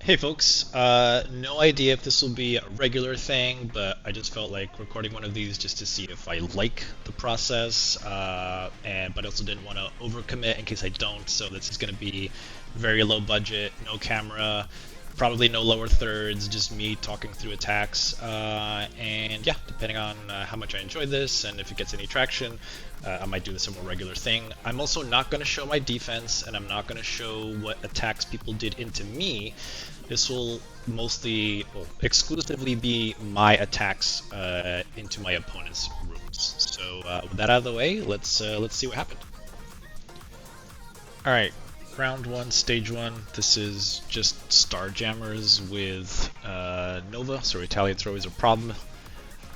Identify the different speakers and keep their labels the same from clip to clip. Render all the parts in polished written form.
Speaker 1: Hey folks, no idea if this will be a regular thing, but I just felt like recording one of these just to see if I like the process, but I also didn't want to overcommit in case I don't. So this is going to be very low budget, no camera, probably no lower thirds, just me talking through attacks. And yeah, depending on how much I enjoy this and if it gets any traction, I might do this a more regular thing. I'm also not going to show my defense, and I'm not going to show what attacks people did into me. This will well, exclusively be my attacks into my opponent's rooms. So with that out of the way, let's see what happened. All right, round one, stage one. This is just Starjammers with Nova, so Retaliate's are always a problem.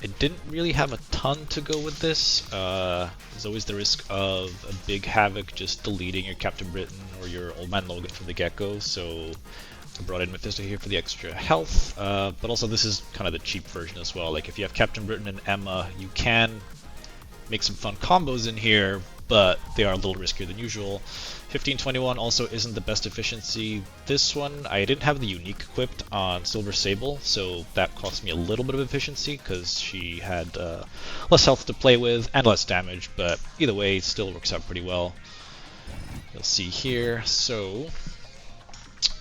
Speaker 1: I didn't really have a ton to go with this. There's always the risk of a big Havoc just deleting your Captain Britain or your Old Man Logan from the get-go, so I brought in Mephisto here for the extra health, but also this is kind of the cheap version as well. Like if you have Captain Britain and Emma, you can make some fun combos in here, but they are a little riskier than usual. 1521 also isn't the best efficiency. This one, I didn't have the unique equipped on Silver Sable, so that cost me a little bit of efficiency because she had less health to play with and less damage, but either way, it still works out pretty well. You'll see here. So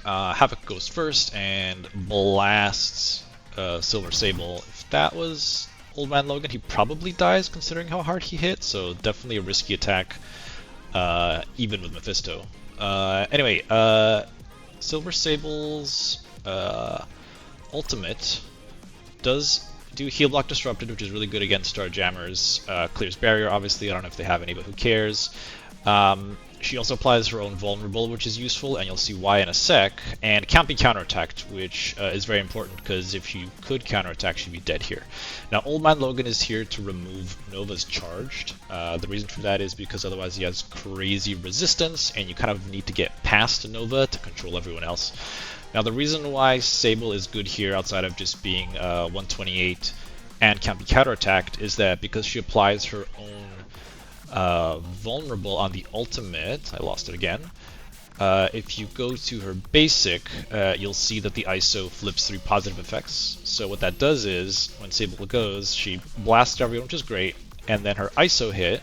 Speaker 1: Havoc goes first and blasts Silver Sable. If that was Old Man Logan, he probably dies considering how hard he hit, so definitely a risky attack, even with Mephisto. Anyway, Silver Sable's ultimate does do Heal Block Disrupted, which is really good against Starjammers. Clears Barrier, obviously, I don't know if they have any, but who cares. She also applies her own Vulnerable, which is useful, and you'll see why in a sec. And can't be counterattacked, which is very important, because if you could counterattack, she'd be dead here. Now, Old Man Logan is here to remove Nova's charged. The reason for that is because otherwise he has crazy resistance, and you kind of need to get past Nova to control everyone else. Now, the reason why Sable is good here, outside of just being 128 and can't be counterattacked, is that because she applies her own vulnerable on the ultimate, I lost it again. If you go to her basic, you'll see that the ISO flips through positive effects. So what that does is, when Sable goes, she blasts everyone, which is great, and then her ISO hit,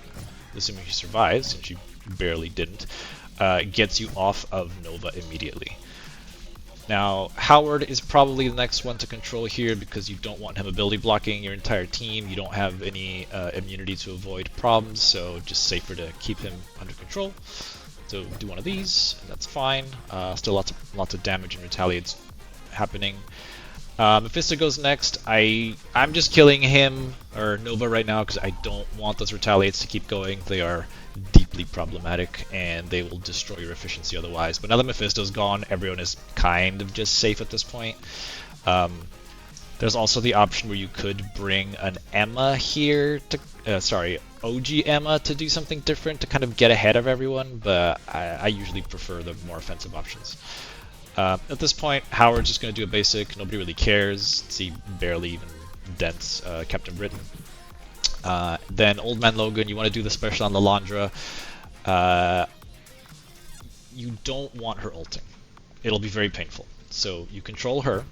Speaker 1: assuming she survives, and she barely didn't, gets you off of Nova immediately. Now, Howard is probably the next one to control here because you don't want him ability blocking your entire team. You don't have any immunity to avoid problems, so just safer to keep him under control. So do one of these, and that's fine. Still lots of damage and retaliates happening. Mephisto goes next. I'm just killing him or Nova right now because I don't want those retaliates to keep going. They are deeply problematic and they will destroy your efficiency otherwise. But now that Mephisto's gone, everyone is kind of just safe at this point. There's also the option where you could bring an Emma here to, OG Emma to do something different to kind of get ahead of everyone, but I usually prefer the more offensive options. At this point, Howard's just going to do a basic. Nobody really cares. He barely even dents Captain Britain. Then Old Man Logan, you want to do the special on Lalandra. You don't want her ulting. It'll be very painful. So you control her.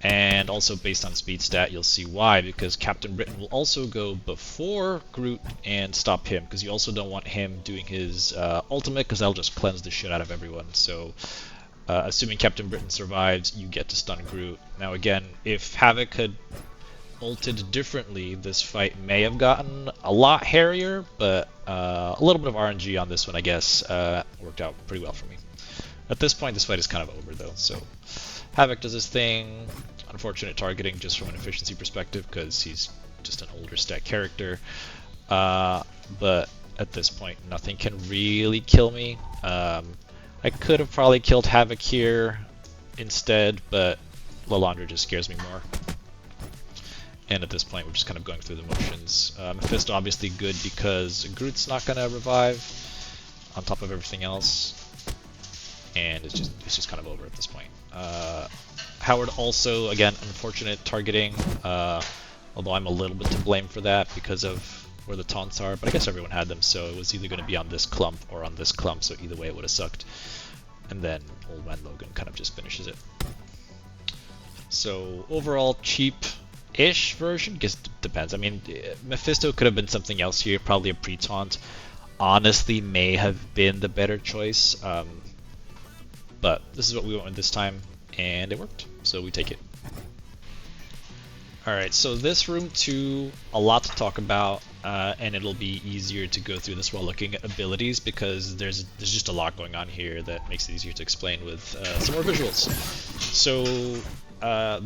Speaker 1: And also based on speed stat, you'll see why, because Captain Britain will also go before Groot and stop him, because you also don't want him doing his ultimate, because that'll just cleanse the shit out of everyone. So assuming Captain Britain survives, you get to stun Groot. Now again, if Havoc had ulted differently, this fight may have gotten a lot hairier, but a little bit of RNG on this one, I guess, worked out pretty well for me. At this point, this fight is kind of over, though, so Havoc does his thing. Unfortunate targeting just from an efficiency perspective, because he's just an older stat character. But at this point, nothing can really kill me. I could have probably killed Havoc here instead, but Lalandra just scares me more. And at this point, we're just kind of going through the motions. Mephisto obviously good because Groot's not going to revive on top of everything else. And it's just kind of over at this point. Howard also, again, unfortunate targeting, although I'm a little bit to blame for that because of where the taunts are, but I guess everyone had them, so it was either going to be on this clump or on this clump, so either way it would have sucked. and then Old Man Logan kind of just finishes it. So overall, cheap-ish version. Guess depends. I mean, Mephisto could have been something else here, probably a pre-taunt. Honestly, may have been the better choice, but this is what we went with this time, and it worked, so we take it. Alright, so this room 2, a lot to talk about, and it'll be easier to go through this while looking at abilities because there's just a lot going on here that makes it easier to explain with some more visuals. So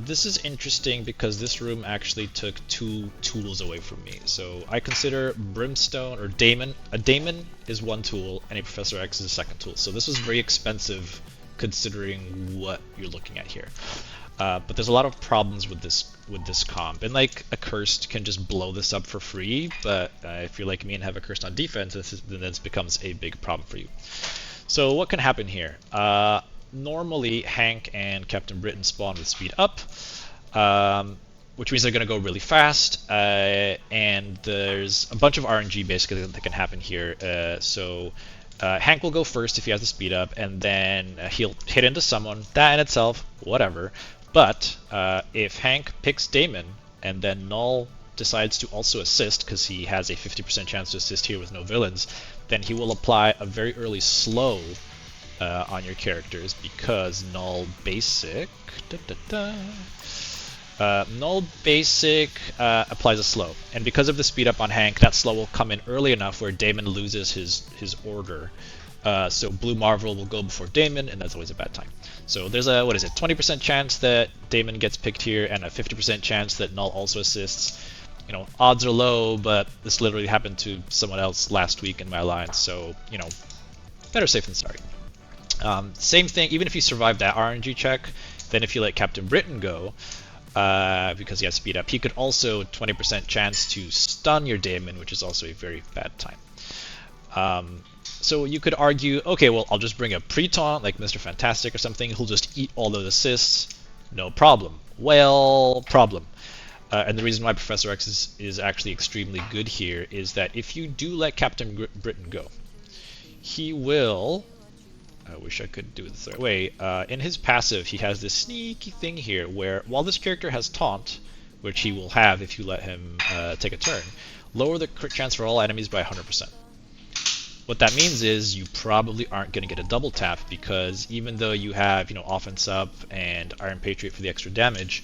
Speaker 1: this is interesting because this room actually took 2 tools away from me. So I consider Brimstone or Daemon. A Daemon is 1 tool and a Professor X is a 2nd tool. So this was very expensive considering what you're looking at here. But there's a lot of problems with this comp, and like a Cursed can just blow this up for free, but if you're like me and have a Cursed on defense, then this becomes a big problem for you. So what can happen here? Normally Hank and Captain Britain spawn with speed up, which means they're going to go really fast, and there's a bunch of RNG basically that can happen here. Hank will go first if he has the speed up, and then he'll hit into someone. That in itself, whatever. But if Hank picks Daemon, and then Null decides to also assist, because he has a 50% chance to assist here with no villains, then he will apply a very early slow on your characters, because Null Basic... Null Basic applies a slow, and because of the speed up on Hank, that slow will come in early enough where Daemon loses his order. So Blue Marvel will go before Daemon, and that's always a bad time. So there's a, 20% chance that Daemon gets picked here, and a 50% chance that Null also assists. You know, odds are low, but this literally happened to someone else last week in my alliance, so, you know, better safe than sorry. Same thing, even if you survive that RNG check, then if you let Captain Britain go, because he has speed up, he could also 20% chance to stun your Daemon, which is also a very bad time. So you could argue, okay, well, I'll just bring a pre-taunt like Mr. Fantastic or something, who'll just eat all those assists, no problem. Well, problem. And the reason why Professor X is actually extremely good here is that if you do let Captain Britain go, he will... I wish I could do it the right way. In his passive, he has this sneaky thing here where, while this character has taunt, which he will have if you let him take a turn, lower the crit chance for all enemies by 100%. What that means is you probably aren't going to get a double tap because even though you have, offense up and Iron Patriot for the extra damage,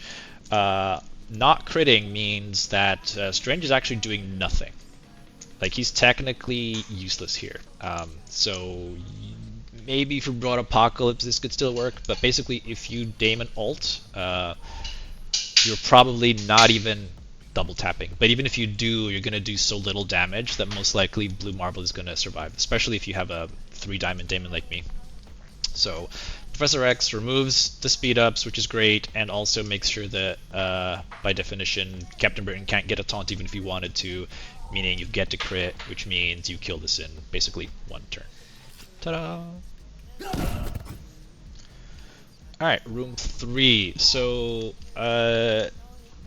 Speaker 1: not critting means that Strange is actually doing nothing. Like, he's technically useless here. So maybe if you brought Apocalypse, this could still work, but basically if you Daemon ult, you're probably not even double tapping. But even if you do, you're going to do so little damage that most likely Blue Marvel is going to survive, especially if you have a 3-diamond Daemon like me. So Professor X removes the speed ups, which is great, and also makes sure that, by definition, Captain Britain can't get a taunt even if he wanted to, meaning you get to crit, which means you kill this in basically 1 turn. Ta-da! Alright, room 3. So,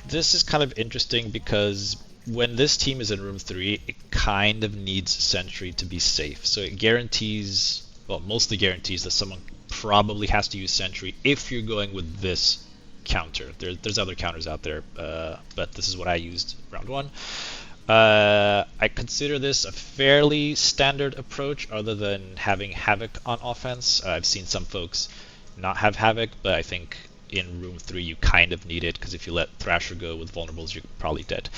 Speaker 1: this is kind of interesting because when this team is in room 3, it kind of needs Sentry to be safe. So it guarantees, well, mostly guarantees that someone probably has to use Sentry if you're going with this counter. There's other counters out there, but this is what I used round 1. I consider this a fairly standard approach other than having Havoc on offense. I've seen some folks not have Havoc, but I think in room 3 you kind of need it because if you let Thrasher go with vulnerables, you're probably dead.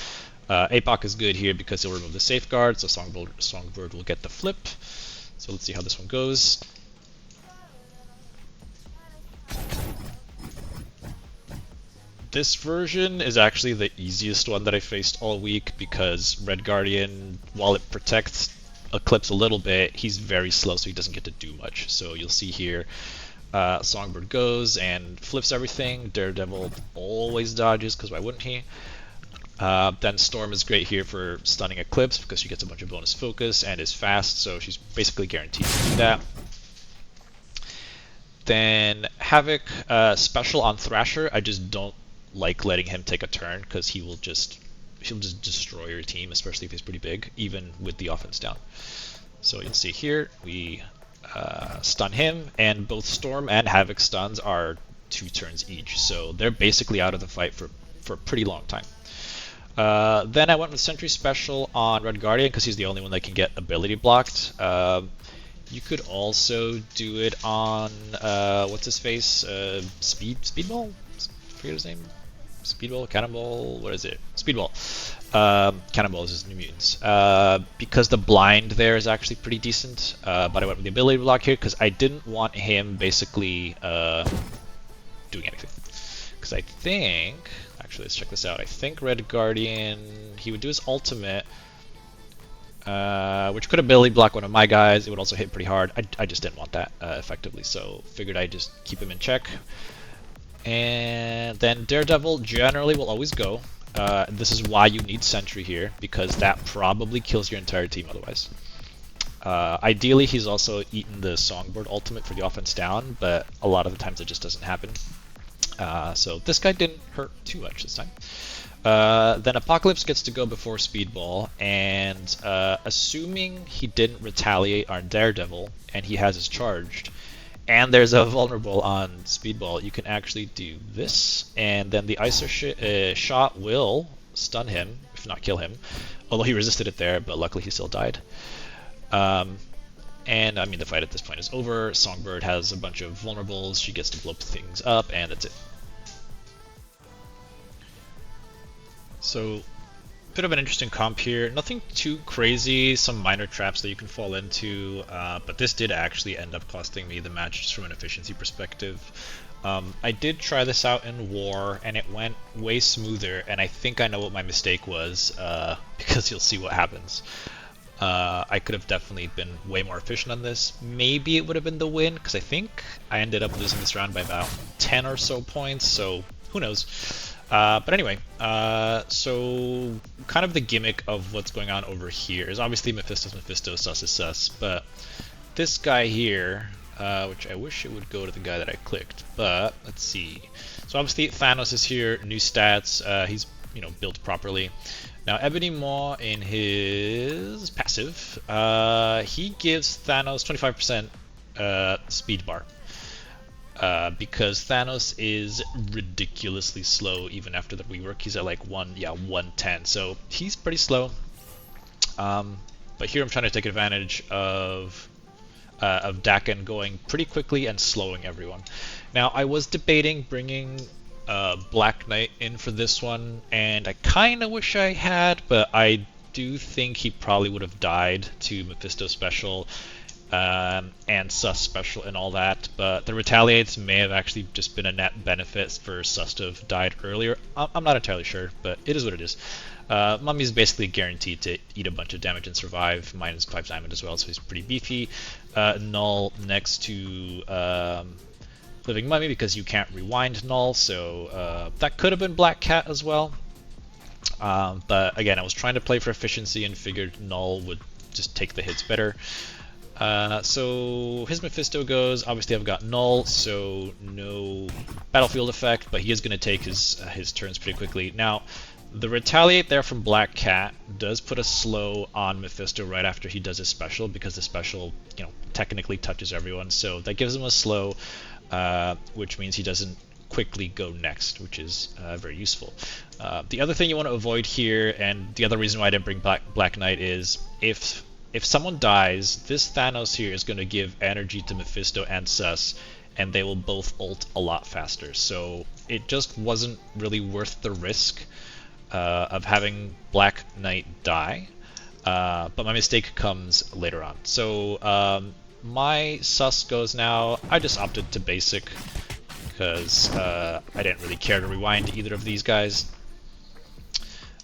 Speaker 1: APOC is good here because he'll remove the safeguard, so Songbird will get the flip. So let's see how this one goes. This version is actually the easiest one that I faced all week because Red Guardian, while it protects Eclipse a little bit, he's very slow so he doesn't get to do much. So you'll see here, Songbird goes and flips everything. Daredevil always dodges because why wouldn't he? Then Storm is great here for stunning Eclipse because she gets a bunch of bonus focus and is fast, so she's basically guaranteed to do that. Then Havoc, special on Thrasher. I just don't like letting him take a turn because he'll just destroy your team, especially if he's pretty big, even with the offense down. So you'll see here we stun him, and both Storm and Havoc stuns are 2 turns each, so they're basically out of the fight for a pretty long time. Then I went with Sentry Special on Red Guardian because he's the only one that can get ability blocked. You could also do it on what's his face? Speedball? Forget his name. Speedball, Cannonball, what is it? Speedball. Cannonball is his new mutants. Because the blind there is actually pretty decent, but I went with the ability block here because I didn't want him basically doing anything. Because I think, actually let's check this out, I think Red Guardian, he would do his ultimate, which could ability block one of my guys. It would also hit pretty hard. I just didn't want that effectively, so figured I'd just keep him in check. And then Daredevil generally will always go. This is why you need Sentry here, because that probably kills your entire team otherwise. Ideally, he's also eaten the Songbird ultimate for the offense down, but a lot of the times it just doesn't happen. So this guy didn't hurt too much this time. Then Apocalypse gets to go before Speedball, and assuming he didn't retaliate on Daredevil, and he has his charged, and there's a vulnerable on Speedball, you can actually do this, and then the ISO shot will stun him, if not kill him, although he resisted it there, but luckily he still died. And I mean, the fight at this point is over. Songbird has a bunch of vulnerables, she gets to blow things up, and that's it. So, bit of an interesting comp here. Nothing too crazy, some minor traps that you can fall into, but this did actually end up costing me the match just from an efficiency perspective. I did try this out in War, and it went way smoother, and I think I know what my mistake was, because you'll see what happens. I could have definitely been way more efficient on this. Maybe it would have been the win, because I think I ended up losing this round by about 10 or so points, so who knows. But anyway, so kind of the gimmick of what's going on over here is obviously Mephisto's Mephisto, Sus is Sus, but this guy here, which I wish it would go to the guy that I clicked, but let's see. So obviously Thanos is here, new stats, he's built properly. Now Ebony Maw in his passive, he gives Thanos 25% speed bar. Because Thanos is ridiculously slow even after the rework. He's at like 110, so he's pretty slow. But here I'm trying to take advantage of Daken going pretty quickly and slowing everyone. Now I was debating bringing Black Knight in for this one, and I kind of wish I had, but I do think he probably would have died to Mephisto special. And Sus special and all that, but the retaliates may have actually just been a net benefit for Sus to have died earlier. I'm not entirely sure, but it is what it is. Mummy is basically guaranteed to eat a bunch of damage and survive, minus 5 diamond as well, so he's pretty beefy. Null next to Living Mummy because you can't rewind Null, so that could have been Black Cat as well. But again, I was trying to play for efficiency and figured Null would just take the hits better. So his Mephisto goes, obviously I've got Null, so no battlefield effect, but he is going to take his turns pretty quickly. Now, the Retaliate there from Black Cat does put a slow on Mephisto right after he does his special, because the special, technically touches everyone, so that gives him a slow, which means he doesn't quickly go next, which is very useful. The other thing you want to avoid here, and the other reason why I didn't bring Black Knight is, if someone dies, this Thanos here is going to give energy to Mephisto and Sus, and they will both ult a lot faster. So it just wasn't really worth the risk of having Black Knight die. But my mistake comes later on. So my Sus goes now. I just opted to basic because I didn't really care to rewind either of these guys.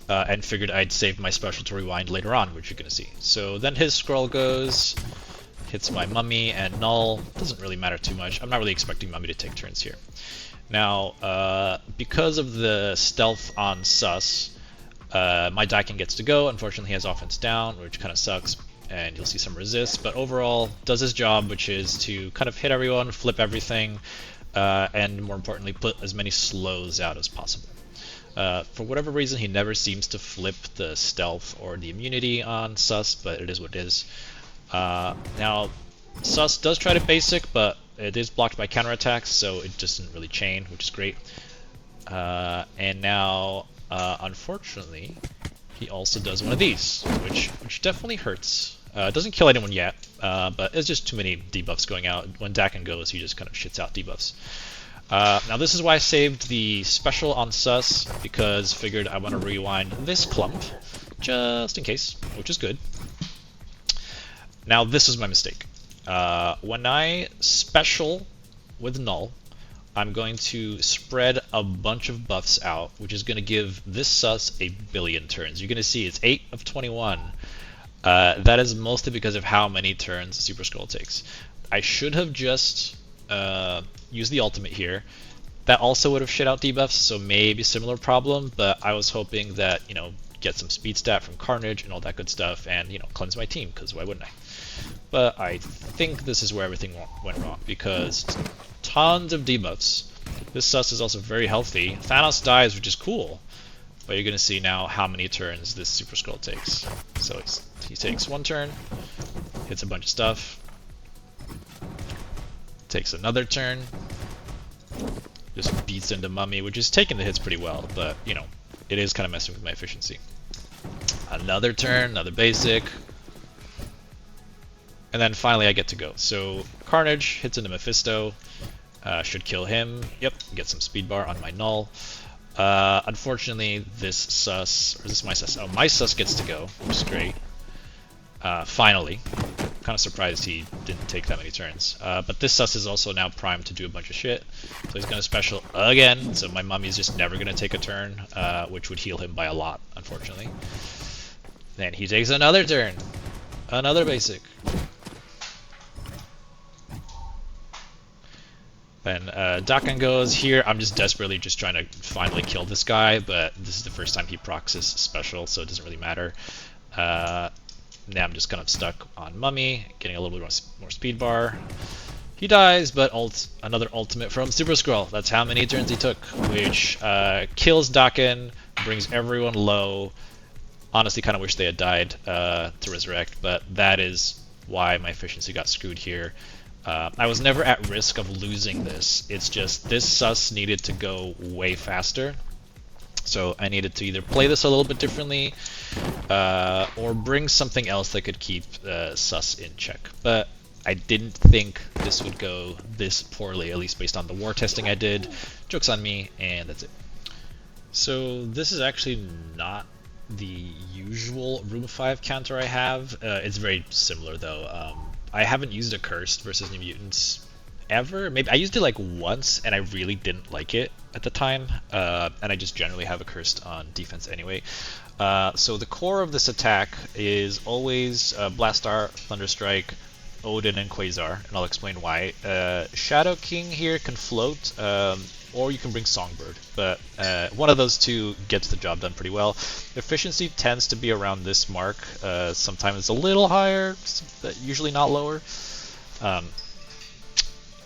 Speaker 1: And figured I'd save my special to rewind later on, which you're going to see. So then his scroll goes, hits my Mummy and Null. Doesn't really matter too much. I'm not really expecting Mummy to take turns here. Now, because of the stealth on Sus, my Daken gets to go. Unfortunately, he has offense down, which kind of sucks, and you'll see some resist. But overall, does his job, which is to kind of hit everyone, flip everything, and more importantly, put as many slows out as possible. For whatever reason, he never seems to flip the stealth or the immunity on Sus, but it is what it is. Now, Sus does try to basic, but it is blocked by counterattacks, so it doesn't really chain, which is great. And now, unfortunately, he also does one of these, which definitely hurts. It doesn't kill anyone yet, but it's just too many debuffs going out. When Dakin goes, he just kind of shits out debuffs. Now this is why I saved the special on Sus, because figured I want to rewind this clump, just in case, which is good. Now this is my mistake. When I special with Null, I'm going to spread a bunch of buffs out, which is going to give this Sus a billion turns. You're going to see it's 8 of 21. That is mostly because of how many turns Super Scroll takes. I should have just used the ultimate here. That also would have shit out debuffs, so maybe similar problem, but I was hoping that, you know, get some speed stat from Carnage and all that good stuff, and, you know, cleanse my team, because why wouldn't I? But I think this is where everything went wrong, because tons of debuffs. This Sus is also very healthy. Thanos dies, which is cool, but you're going to see now how many turns this Super Scroll takes. So he takes 1 turn, hits a bunch of stuff, takes another turn, just beats into Mummy, which is taking the hits pretty well, but, you know, it is kind of messing with my efficiency. Another turn, another basic, and then finally I get to go. So Carnage hits into Mephisto, should kill him. Yep, get some speed bar on my Null. Unfortunately, this Sus, or is this my Sus? Oh, my Sus gets to go, which is great. Finally. Kind of surprised he didn't take that many turns. But this Sus is also now primed to do a bunch of shit. So he's going to special again, so my Mummy's just never going to take a turn, which would heal him by a lot, unfortunately. Then he takes another turn. Another basic. Then Dakan goes here. I'm just desperately just trying to finally kill this guy, but this is the first time he procs his special, so it doesn't really matter. Now I'm just kind of stuck on Mummy, getting a little bit more speed bar. He dies, but another ultimate from Super Skrull. That's how many turns he took, which kills Dakin, brings everyone low. Honestly, kind of wish they had died to resurrect, but that is why my efficiency got screwed here. I was never at risk of losing this. It's just this Sus needed to go way faster. So I needed to either play this a little bit differently or bring something else that could keep Sus in check. But I didn't think this would go this poorly, at least based on the war testing I did. Joke's on me, and that's it. So this is actually not the usual Room 5 counter I have. It's very similar though. I haven't used a Cursed versus New Mutants ever. Maybe I used it like once and I really didn't like it at the time, and I just generally have a Cursed on defense anyway. So the core of this attack is always Blastar, Thunderstrike, Odin, and Quasar, and I'll explain why. Shadow King here can float, or you can bring Songbird, but one of those two gets the job done pretty well. Efficiency tends to be around this mark. Sometimes it's a little higher, but usually not lower.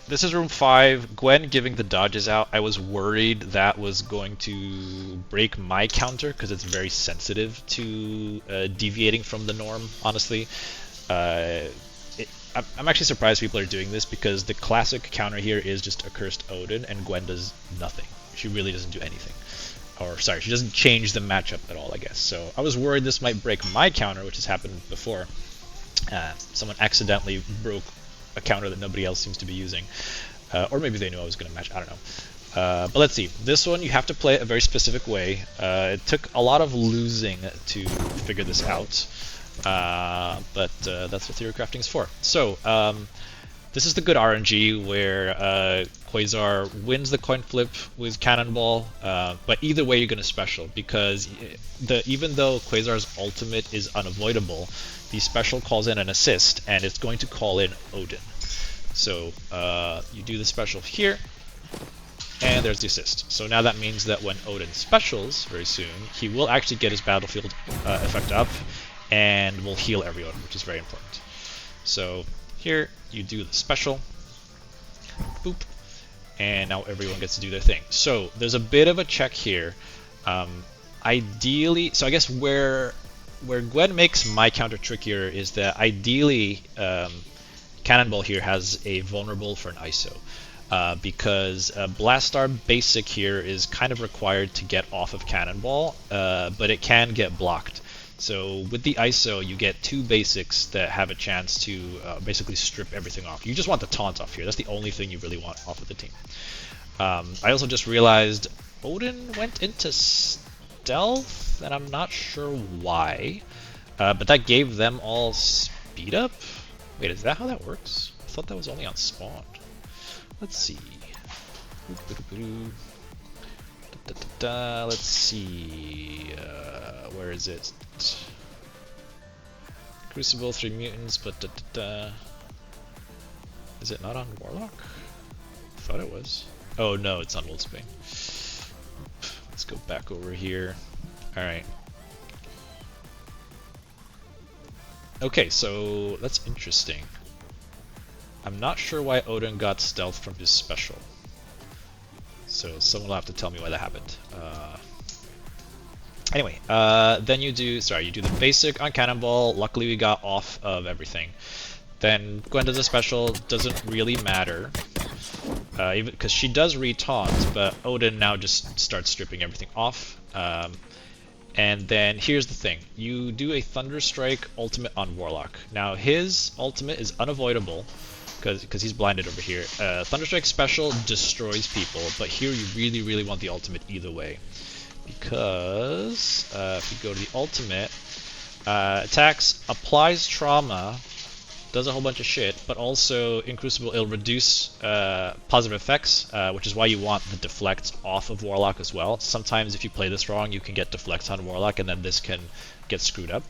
Speaker 1: This is room 5. Gwen giving the dodges out. I was worried that was going to break my counter because it's very sensitive to deviating from the norm, honestly. I'm actually surprised people are doing this because the classic counter here is just a Cursed Odin and Gwen does nothing. She really doesn't do anything. Or, sorry, she doesn't change the matchup at all, I guess. So I was worried this might break my counter, which has happened before. Someone accidentally broke a counter that nobody else seems to be using. Or maybe they knew I was going to match, I don't know. But let's see. This one you have to play it a very specific way. It took a lot of losing to figure this out. But that's what theory crafting is for. So, this is the good RNG where Quasar wins the coin flip with Cannonball, but either way you're going to special, because even though Quasar's ultimate is unavoidable, the special calls in an assist, and it's going to call in Odin. So you do the special here, and there's the assist. So now that means that when Odin specials very soon, he will actually get his battlefield effect up, and will heal everyone, which is very important. So here you do the special, boop, and now everyone gets to do their thing. So there's a bit of a check here. Ideally, so I guess where Gwen makes my counter trickier is that ideally Cannonball here has a vulnerable for an ISO. Because Blastar Basic here is kind of required to get off of Cannonball, but it can get blocked. So with the ISO, you get 2 basics that have a chance to basically strip everything off. You just want the taunt off here. That's the only thing you really want off of the team. I also just realized Odin went into stealth, and I'm not sure why. But that gave them all speed up? Wait, is that how that works? I thought that was only on spawn. Let's see. Let's see. Where is it? Crucible, 3 mutants, but is it not on Warlock? I thought it was. Oh no, it's on Wolfsbane. Let's go back over here. Alright. Okay, so that's interesting. I'm not sure why Odin got stealth from his special. So someone will have to tell me why that happened. Anyway, then you do the basic on Cannonball. Luckily we got off of everything. Then Gwen does a special, doesn't really matter. Even because she does re-taunt, but Odin now just starts stripping everything off. And then here's the thing. You do a Thunderstrike ultimate on Warlock. Now his ultimate is unavoidable because he's blinded over here. Thunderstrike special destroys people, but here you really want the ultimate either way. Because if you go to the ultimate, attacks, applies trauma, does a whole bunch of shit, but also in Crucible it'll reduce positive effects, which is why you want the deflect off of Warlock as well. Sometimes if you play this wrong, you can get deflect on Warlock, and then this can get screwed up.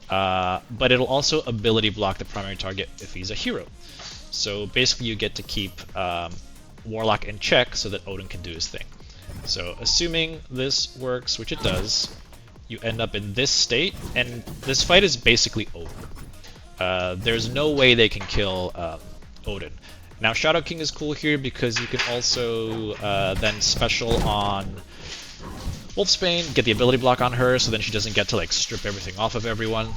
Speaker 1: But it'll also ability block the primary target if he's a hero. So basically you get to keep Warlock in check so that Odin can do his thing. So assuming this works, which it does, you end up in this state, and this fight is basically over. There's no way they can kill Odin. Now Shadow King is cool here because you can also then special on Wolfsbane, get the ability block on her, so then she doesn't get to like strip everything off of everyone.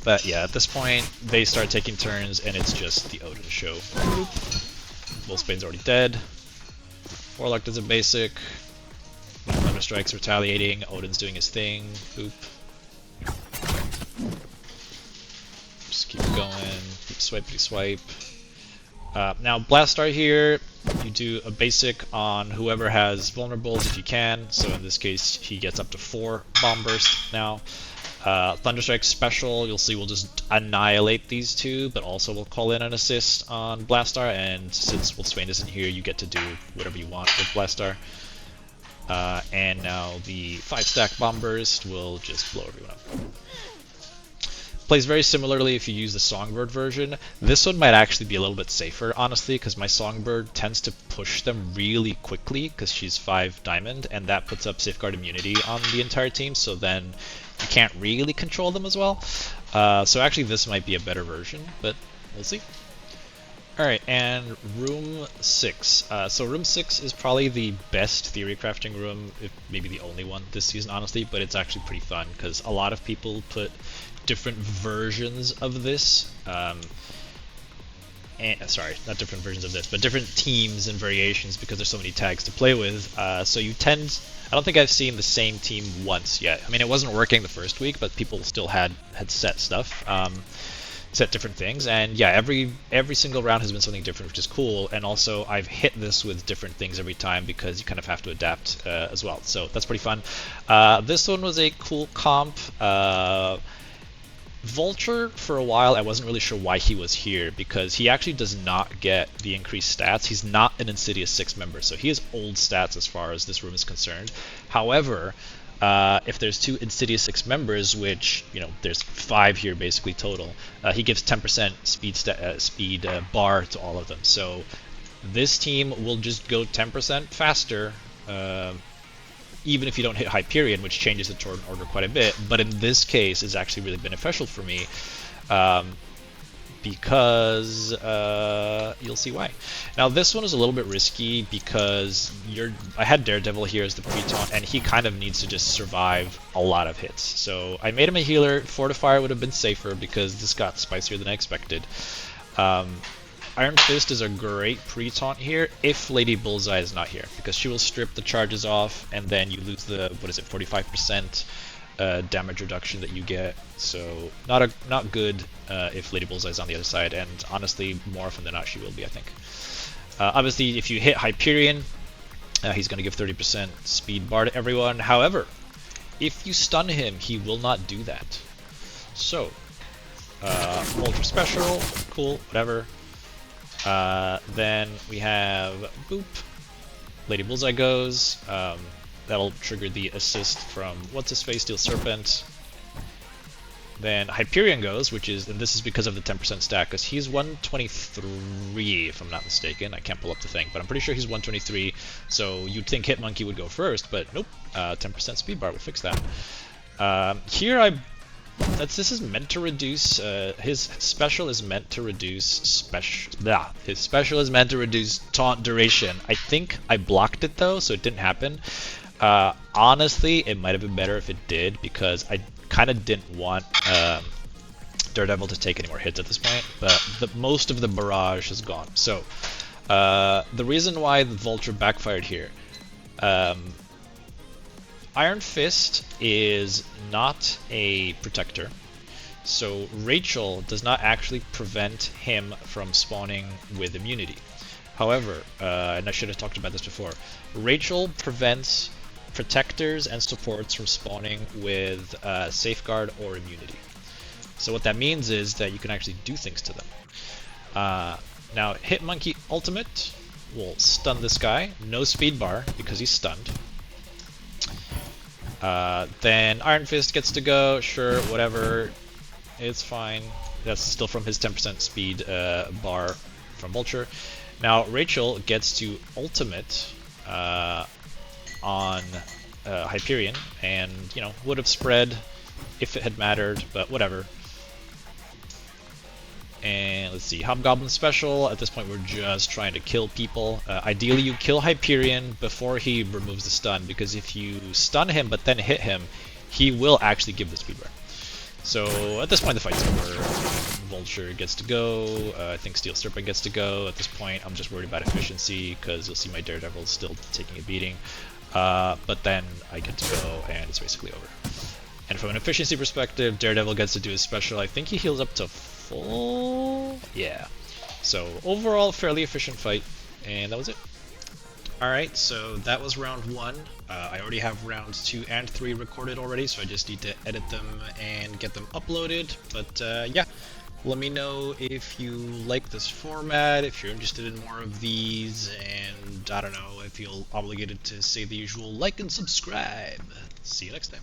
Speaker 1: But yeah, at this point they start taking turns and it's just the Odin show. Wolfsbane's already dead. Warlock does a basic. Thunderstrike's retaliating. Odin's doing his thing. Boop. Just keep going. Keep swipey swipe. Now Blastar here, you do a basic on whoever has vulnerables if you can. So in this case, he gets up to 4 bomb bursts now. Thunderstrike special, you'll see we'll just annihilate these 2, but also we'll call in an assist on Blastar, and since Wolfsbane isn't here, you get to do whatever you want with Blastar. And now the 5-stack bomb burst will just blow everyone up. Plays very similarly if you use the Songbird version. This one might actually be a little bit safer, honestly, because my Songbird tends to push them really quickly because she's 5 diamond, and that puts up safeguard immunity on the entire team, so then you can't really control them as well. So actually this might be a better version, but we'll see. Alright, and room 6. So room 6 is probably the best theory crafting room, if maybe the only one this season, honestly, but it's actually pretty fun because a lot of people put different versions of this. Sorry, not different versions of this, but different teams and variations because there's so many tags to play with. So you tend... I don't think I've seen the same team once yet. I mean, it wasn't working the first week, but people still had set stuff. Set different things, and yeah, every single round has been something different, which is cool. And also I've hit this with different things every time because you kind of have to adapt as well, so that's pretty fun. This one was a cool comp. Vulture, for a while I wasn't really sure why he was here, because he actually does not get the increased stats. He's not an Insidious 6 member, so he has old stats as far as this room is concerned. However, if there's 2 Insidious 6 members, which, you know, there's 5 here basically total, he gives 10% speed bar to all of them. So this team will just go 10% faster, even if you don't hit Hyperion, which changes the turn order quite a bit. But in this case, it's actually really beneficial for me, because you'll see why. Now this one is a little bit risky because I had Daredevil here as the pre-taunt, and he kind of needs to just survive a lot of hits. So I made him a healer. Fortifier would have been safer because this got spicier than I expected. Iron Fist is a great pre-taunt here if Lady Bullseye is not here, because she will strip the charges off, and then you lose the, what is it, 45% damage reduction that you get. So not good if Lady Bullseye is on the other side, and honestly, more often than not, she will be, I think. Obviously, if you hit Hyperion, he's going to give 30% speed bar to everyone. However, if you stun him, he will not do that. So, Ultra Special, cool, whatever. Then we have boop. Lady Bullseye goes. That'll trigger the assist from what's his face, Steel Serpent. Then Hyperion goes, which is, and this is because of the 10% stack, because he's 123 if I'm not mistaken. I can't pull up the thing, but I'm pretty sure he's 123. So you'd think Hitmonkey would go first, but nope. 10% speed bar would fix that. Here this is meant to reduce, his special is meant to reduce his special is meant to reduce taunt duration. I think I blocked it though, so it didn't happen. Honestly, it might have been better if it did, because I kind of didn't want Daredevil to take any more hits at this point, but most of the barrage is gone. So the reason why the Vulture backfired here, Iron Fist is not a protector, so Rachel does not actually prevent him from spawning with immunity. However, and I should have talked about this before, Rachel prevents protectors and supports from spawning with safeguard or immunity. So what that means is that you can actually do things to them. Now, Hitmonkey Ultimate will stun this guy, no speed bar because he's stunned. Then Iron Fist gets to go, sure, whatever, it's fine. That's still from his 10% speed bar from Vulture. Now Rachel gets to ultimate on Hyperion, and you know, would have spread if it had mattered, but whatever. And let's see, Hobgoblin special. At this point, we're just trying to kill people. Ideally, you kill Hyperion before he removes the stun, because if you stun him but then hit him, he will actually give the speed bar. So at this point, the fight's over. Vulture gets to go. I think Steel Serpent gets to go. At this point, I'm just worried about efficiency, because you'll see my Daredevil still taking a beating. But then I get to go, and it's basically over. And from an efficiency perspective, Daredevil gets to do his special. I think he heals up to full. Yeah. So overall, fairly efficient fight, and that was it. Alright, so that was round 1. I already have rounds 2 and 3 recorded already, so I just need to edit them and get them uploaded. But yeah, let me know if you like this format, if you're interested in more of these, and I don't know, if you're obligated to say the usual like and subscribe. See you next time.